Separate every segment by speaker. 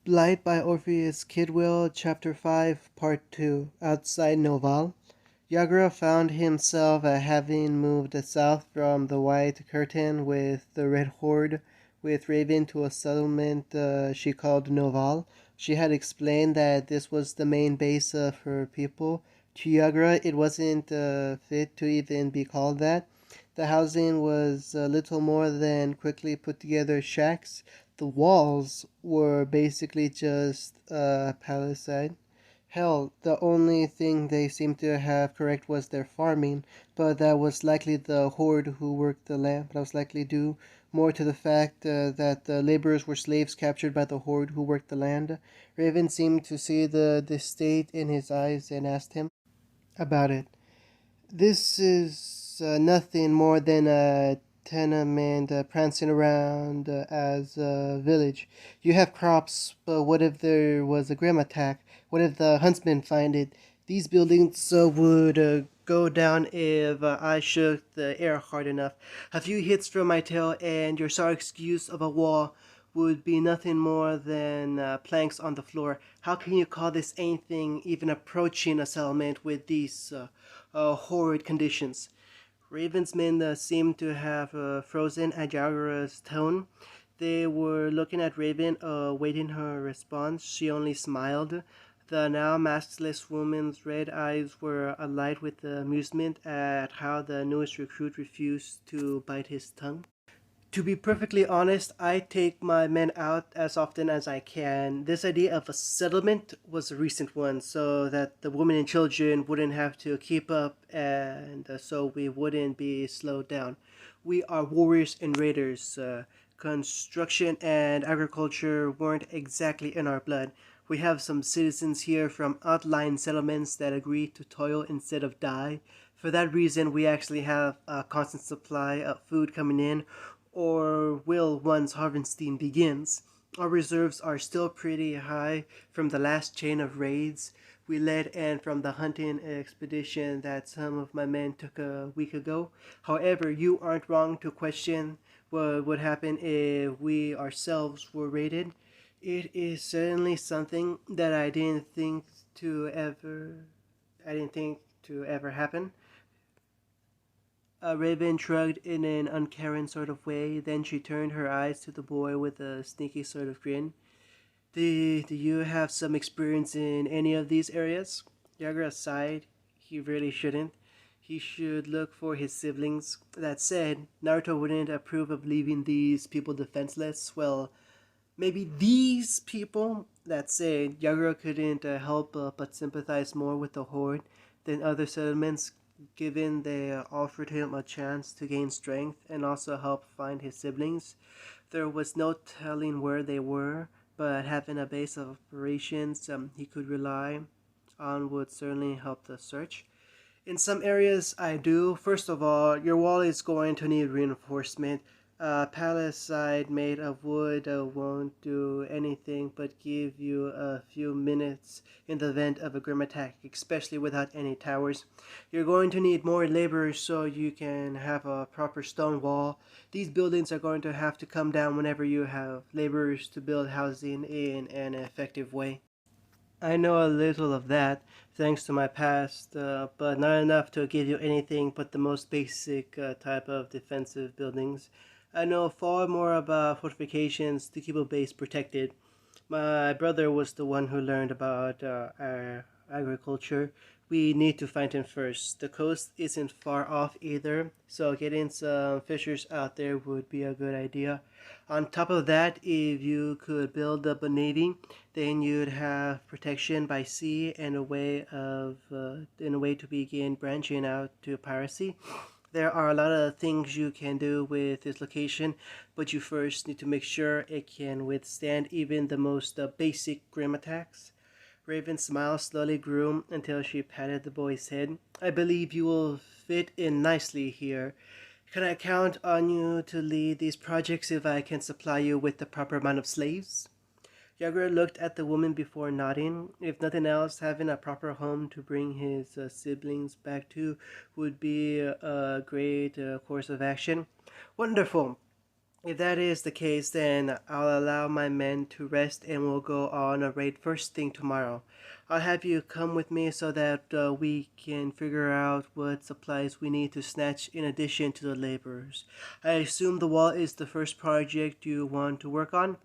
Speaker 1: Blight by Orpheus Kidwell, Chapter 5, Part 2, Outside Noval. Yagura found himself having moved south from the White Curtain with the Red Horde, with Raven to a settlement she called Noval. She had explained that this was the main base of her people. To Yagura, it wasn't fit to even be called that. The housing was little more than quickly put together shacks. The walls were basically just palisade. Hell, the only thing they seemed to have correct was their farming, but that was likely the horde who worked the land. But that was likely due more to the fact that the laborers were slaves captured by the horde who worked the land. Raven seemed to see the state in his eyes and asked him about it. This is nothing more than a tenement prancing around as a village. You have crops, but what if there was a grim attack? What if the huntsmen find it? These buildings would go down if I shook the air hard enough. A few hits from my tail, and your sorry excuse of a wall would be nothing more than planks on the floor. How can you call this anything even approaching a settlement with these horrid conditions? Raven's men seemed to have frozen at Yagura's tone. They were looking at Raven, waiting her response. She only smiled. The now maskless woman's red eyes were alight with amusement at how the newest recruit refused to bite his tongue. To be perfectly honest, I take my men out as often as I can. This idea of a settlement was a recent one, so that the women and children wouldn't have to keep up and so we wouldn't be slowed down. We are warriors and raiders. Construction and agriculture weren't exactly in our blood. We have some citizens here from outlying settlements that agree to toil instead of die. For that reason, we actually have a constant supply of food coming in, or will once harvesting begins. Our reserves are still pretty high from the last chain of raids we led and from the hunting expedition that some of my men took a week ago. However, you aren't wrong to question what would happen if we ourselves were raided. It is certainly something that I didn't think to ever happen. Raven shrugged in an uncaring sort of way. Then she turned her eyes to the boy with a sneaky sort of grin. Do you have some experience in any of these areas? Yagura sighed. He really shouldn't. He should look for his siblings. That said, Naruto wouldn't approve of leaving these people defenseless. Well, maybe these people. That said, Yagura couldn't help but sympathize more with the horde than other settlements, given they offered him a chance to gain strength and also help find his siblings. There was no telling where they were, but having a base of operations he could rely on would certainly help the search. In some areas, I do. First of all, your wall is going to need reinforcement. Palisade made of wood won't do anything but give you a few minutes in the event of a grim attack, especially without any towers. You're going to need more laborers so you can have a proper stone wall. These buildings are going to have to come down whenever you have laborers to build housing in an effective way. I know a little of that, thanks to my past, but not enough to give you anything but the most basic type of defensive buildings. I know far more about fortifications to keep a base protected. My brother was the one who learned about our agriculture. We need to find him first. The coast isn't far off either, so getting some fishers out there would be a good idea. On top of that, if you could build up a navy, then you'd have protection by sea and a way to begin branching out to piracy. There are a lot of things you can do with this location, but you first need to make sure it can withstand even the most basic grim attacks. Raven's smile slowly grew until she patted the boy's head. I believe you will fit in nicely here. Can I count on you to lead these projects if I can supply you with the proper amount of slaves? Yagura looked at the woman before nodding. If nothing else, having a proper home to bring his siblings back to would be a great course of action. Wonderful. If that is the case, then I'll allow my men to rest and we'll go on a raid first thing tomorrow. I'll have you come with me so that we can figure out what supplies we need to snatch in addition to the laborers. I assume the wall is the first project you want to work on?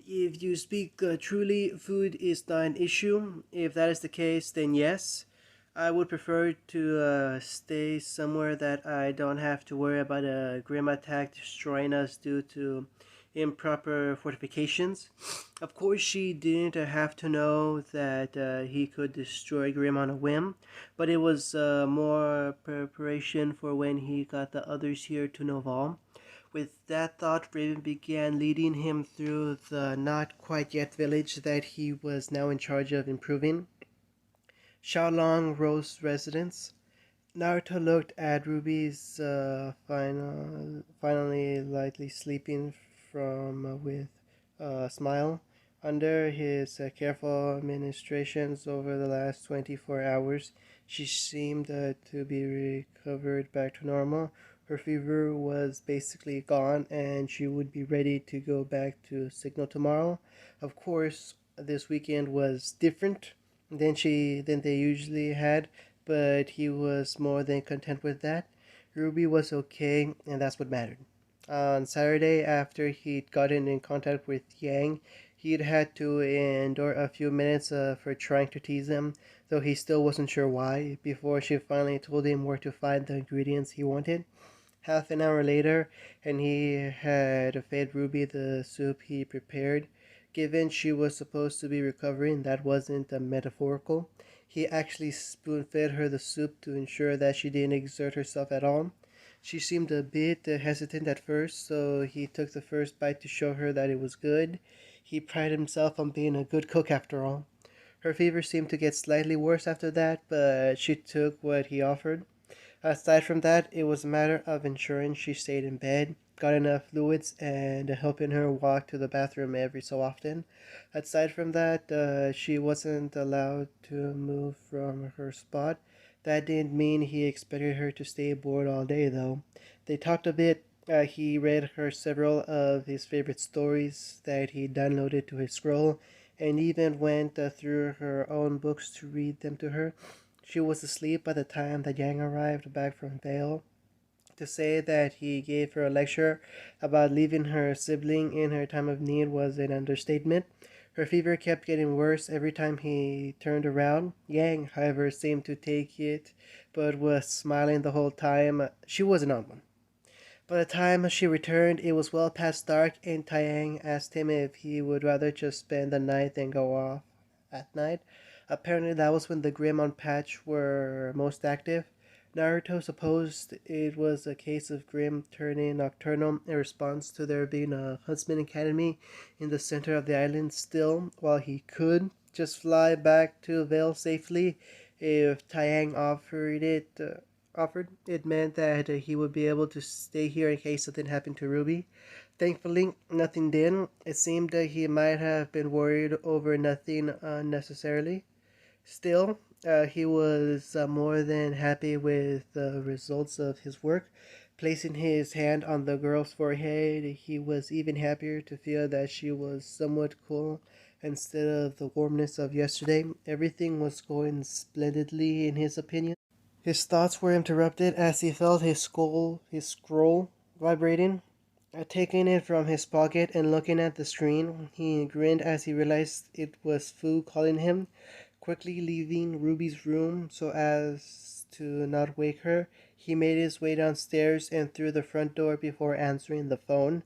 Speaker 1: If you speak truly, food is not an issue. If that is the case, then yes. I would prefer to stay somewhere that I don't have to worry about a grim attack destroying us due to improper fortifications. Of course, she didn't have to know that he could destroy Grim on a whim, but it was more preparation for when he got the others here to Noval. With that thought, Raven began leading him through the not quite yet village that he was now in charge of improving. Xiaolong Rose residence. Naruto looked at Ruby's finally lightly sleeping from with a smile. Under his careful administrations over the last 24 hours, she seemed to be recovered back to normal. Her fever was basically gone, and she would be ready to go back to Signal tomorrow. Of course, this weekend was different than they usually had, but he was more than content with that. Ruby was okay, and that's what mattered. On Saturday, after he'd gotten in contact with Yang, he'd had to endure a few minutes of her trying to tease him, though he still wasn't sure why, before she finally told him where to find the ingredients he wanted. Half an hour later, and he had fed Ruby the soup he prepared. Given she was supposed to be recovering, that wasn't a metaphorical. He actually spoon fed her the soup to ensure that she didn't exert herself at all. She seemed a bit hesitant at first, so he took the first bite to show her that it was good. He prided himself on being a good cook after all. Her fever seemed to get slightly worse after that, but she took what he offered. Aside from that, it was a matter of ensuring she stayed in bed, got enough fluids, and helping her walk to the bathroom every so often. Aside from that, she wasn't allowed to move from her spot. That didn't mean he expected her to stay bored all day, though. They talked a bit. He read her several of his favorite stories that he downloaded to his scroll, and even went through her own books to read them to her. She was asleep by the time that Yang arrived back from Vale. To say that he gave her a lecture about leaving her sibling in her time of need was an understatement. Her fever kept getting worse every time he turned around. Yang, however, seemed to take it, but was smiling the whole time. She wasn't on one. By the time she returned, it was well past dark, and Taiyang asked him if he would rather just spend the night than go off at night. Apparently, that was when the Greymon patch were most active. Naruto supposed it was a case of Grim turning nocturnal in response to there being a huntsman academy in the center of the island. Still, while he could just fly back to Vale safely, if Taiyang offered, it meant that he would be able to stay here in case something happened to Ruby. Thankfully, nothing did. It seemed that he might have been worried over nothing unnecessarily. Still, he was more than happy with the results of his work. Placing his hand on the girl's forehead, he was even happier to feel that she was somewhat cool instead of the warmness of yesterday. Everything was going splendidly in his opinion. His thoughts were interrupted as he felt his scroll vibrating. Taking it from his pocket and looking at the screen, he grinned as he realized it was Fu calling him. Quickly leaving Ruby's room so as to not wake her, he made his way downstairs and through the front door before answering the phone.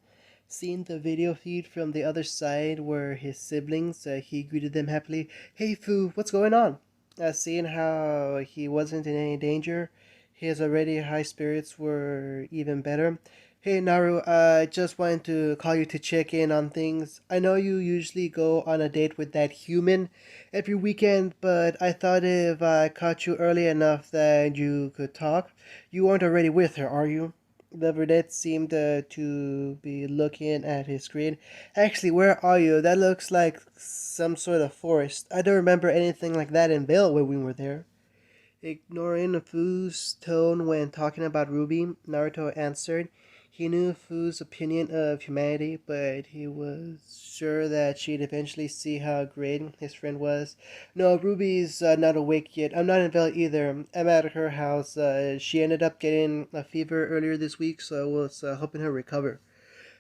Speaker 1: Seeing the video feed from the other side were his siblings, he greeted them happily. "Hey Fu, what's going on?" Seeing how he wasn't in any danger, his already high spirits were even better. "Hey Naru, I just wanted to call you to check in on things. I know you usually go on a date with that human every weekend, but I thought if I caught you early enough that you could talk. You aren't already with her, are you?" The brunette seemed to be looking at his screen. "Actually, where are you? That looks like some sort of forest. I don't remember anything like that in Vale when we were there." Ignoring Fu's tone when talking about Ruby, Naruto answered. He knew Fu's opinion of humanity, but he was sure that she'd eventually see how great his friend was. No, Ruby's not awake yet. I'm not in bed either. I'm at her house. She ended up getting a fever earlier this week, so I was helping her recover.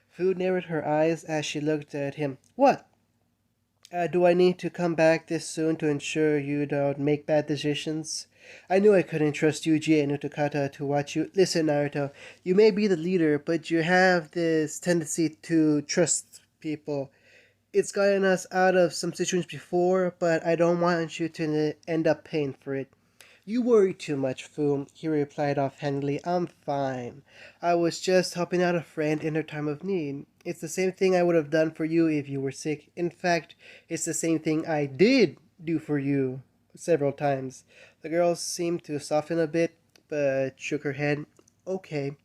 Speaker 1: Fu narrowed her eyes as she looked at him. What? Do I need to come back this soon to ensure you don't make bad decisions? I knew I couldn't trust Yuji and Utakata to watch you. Listen, Naruto, you may be the leader, but you have this tendency to trust people. It's gotten us out of some situations before, but I don't want you to end up paying for it. You worry too much, Fu, he replied offhandedly. I'm fine. I was just helping out a friend in her time of need. It's the same thing I would have done for you if you were sick. In fact, it's the same thing I did do for you several times. The girl seemed to soften a bit, but shook her head. Okay,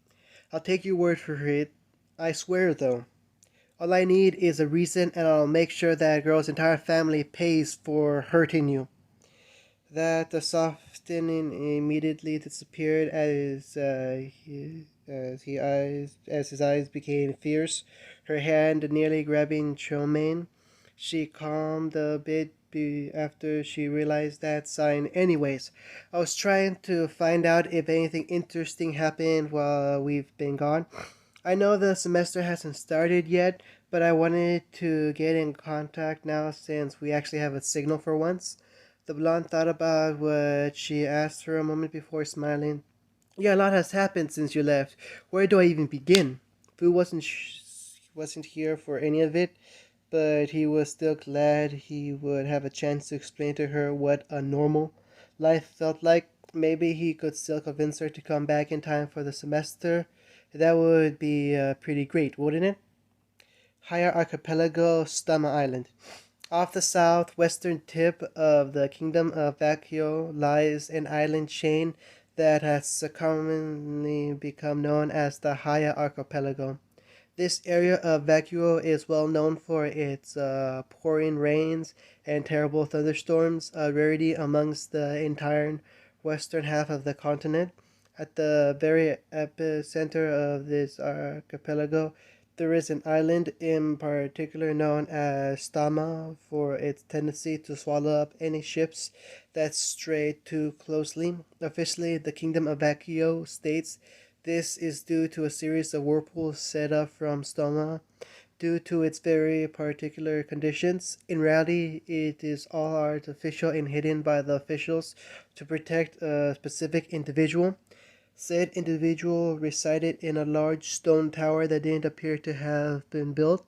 Speaker 1: I'll take your word for it. I swear, though. All I need is a reason, and I'll make sure that girl's entire family pays for hurting you. That the softening immediately disappeared as his eyes became fierce, her hand nearly grabbing Chomaine. She calmed a bit after she realized that sign. Anyways, I was trying to find out if anything interesting happened while we've been gone. I know the semester hasn't started yet, but I wanted to get in contact now since we actually have a signal for once. The blonde thought about what she asked for a moment before smiling. Yeah, a lot has happened since you left. Where do I even begin? Fu wasn't here for any of it, but he was still glad he would have a chance to explain to her what a normal life felt like. Maybe he could still convince her to come back in time for the semester. That would be pretty great, wouldn't it? Higher Archipelago, Stama Island. Off the southwestern tip of the kingdom of Vakio lies an island chain that has commonly become known as the Haya Archipelago. This area of Vacuo is well known for its pouring rains and terrible thunderstorms, a rarity amongst the entire western half of the continent. At the very epicenter of this archipelago, there is an island in particular known as Stama for its tendency to swallow up any ships that stray too closely. Officially, the Kingdom of Vacuo states this is due to a series of whirlpools set up from Stoma due to its very particular conditions. In reality, it is all artificial and hidden by the officials to protect a specific individual. Said individual resided in a large stone tower that didn't appear to have been built,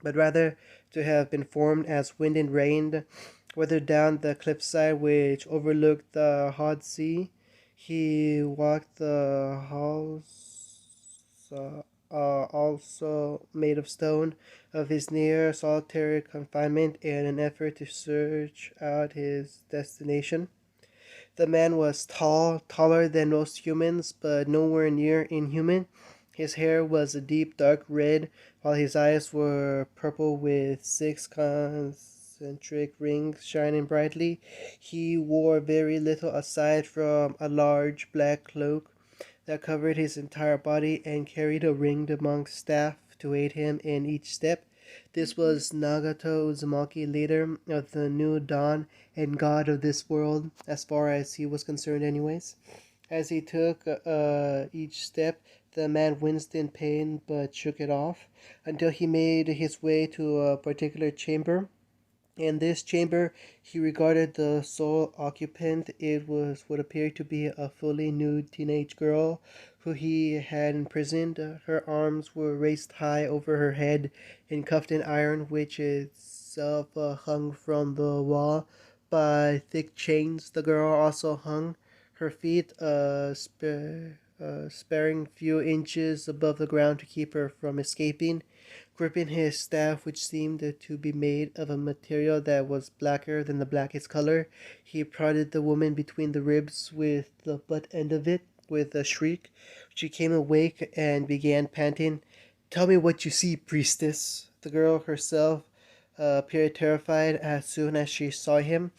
Speaker 1: but rather to have been formed as wind and rain weathered down the cliffside which overlooked the hot sea. He walked the halls, also made of stone, of his near solitary confinement in an effort to search out his destination. The man was tall, taller than most humans, but nowhere near inhuman. His hair was a deep dark red, while his eyes were purple with six concentric rings shining brightly. He wore very little aside from a large black cloak that covered his entire body and carried a ringed monk's staff to aid him in each step. This was Nagato Uzumaki, leader of the New Dawn and god of this world, as far as he was concerned anyways. As he took each step, the man winced in pain but shook it off until he made his way to a particular chamber. In this chamber, he regarded the sole occupant. It was what appeared to be a fully nude teenage girl who he had imprisoned. Her arms were raised high over her head and cuffed in iron, which itself hung from the wall by thick chains. The girl also hung her feet sparing few inches above the ground to keep her from escaping. Gripping his staff, which seemed to be made of a material that was blacker than the blackest color, he prodded the woman between the ribs with the butt end of it. With a shriek, she came awake and began panting. Tell me what you see, priestess. The girl herself appeared terrified as soon as she saw him.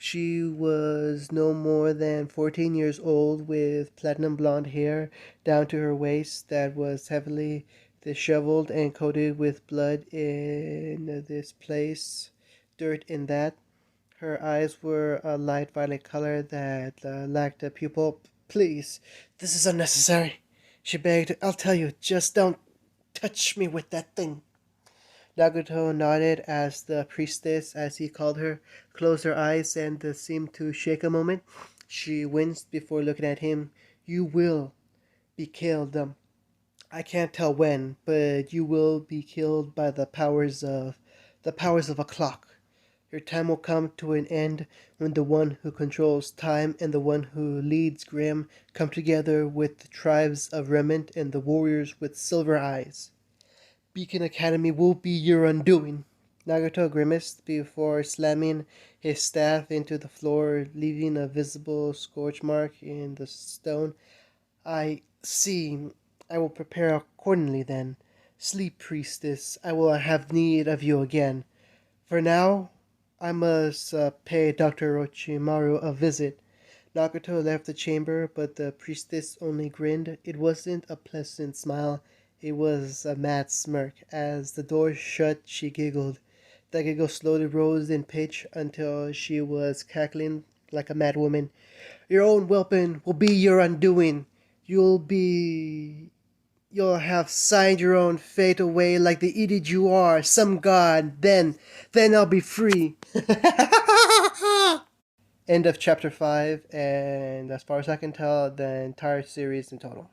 Speaker 1: She was no more than 14 years old, with platinum blonde hair down to her waist that was heavily disheveled and coated with blood in this place, dirt in that. Her eyes were a light violet color that lacked a pupil. "Please, this is unnecessary," she begged. "I'll tell you, just don't touch me with that thing." Nagato nodded as the priestess, as he called her, closed her eyes and seemed to shake a moment. She winced before looking at him. "You will be killed. I can't tell when, but you will be killed by the powers of a clock. Your time will come to an end when the one who controls time and the one who leads Grimm come together with the tribes of Remnant and the warriors with silver eyes. Beacon Academy will be your undoing." Nagato grimaced before slamming his staff into the floor, leaving a visible scorch mark in the stone. "I see. I will prepare accordingly then. Sleep, priestess. I will have need of you again. For now, I must pay Dr. Orochimaru a visit." Nagato left the chamber, but the priestess only grinned. It wasn't a pleasant smile. It was a mad smirk. As the door shut, she giggled. The giggle slowly rose in pitch until she was cackling like a mad woman. "Your own weapon will be your undoing. You'll have signed your own fate away like the idiot you are, some god. Then I'll be free." End of chapter 5, and as far as I can tell, the entire series in total.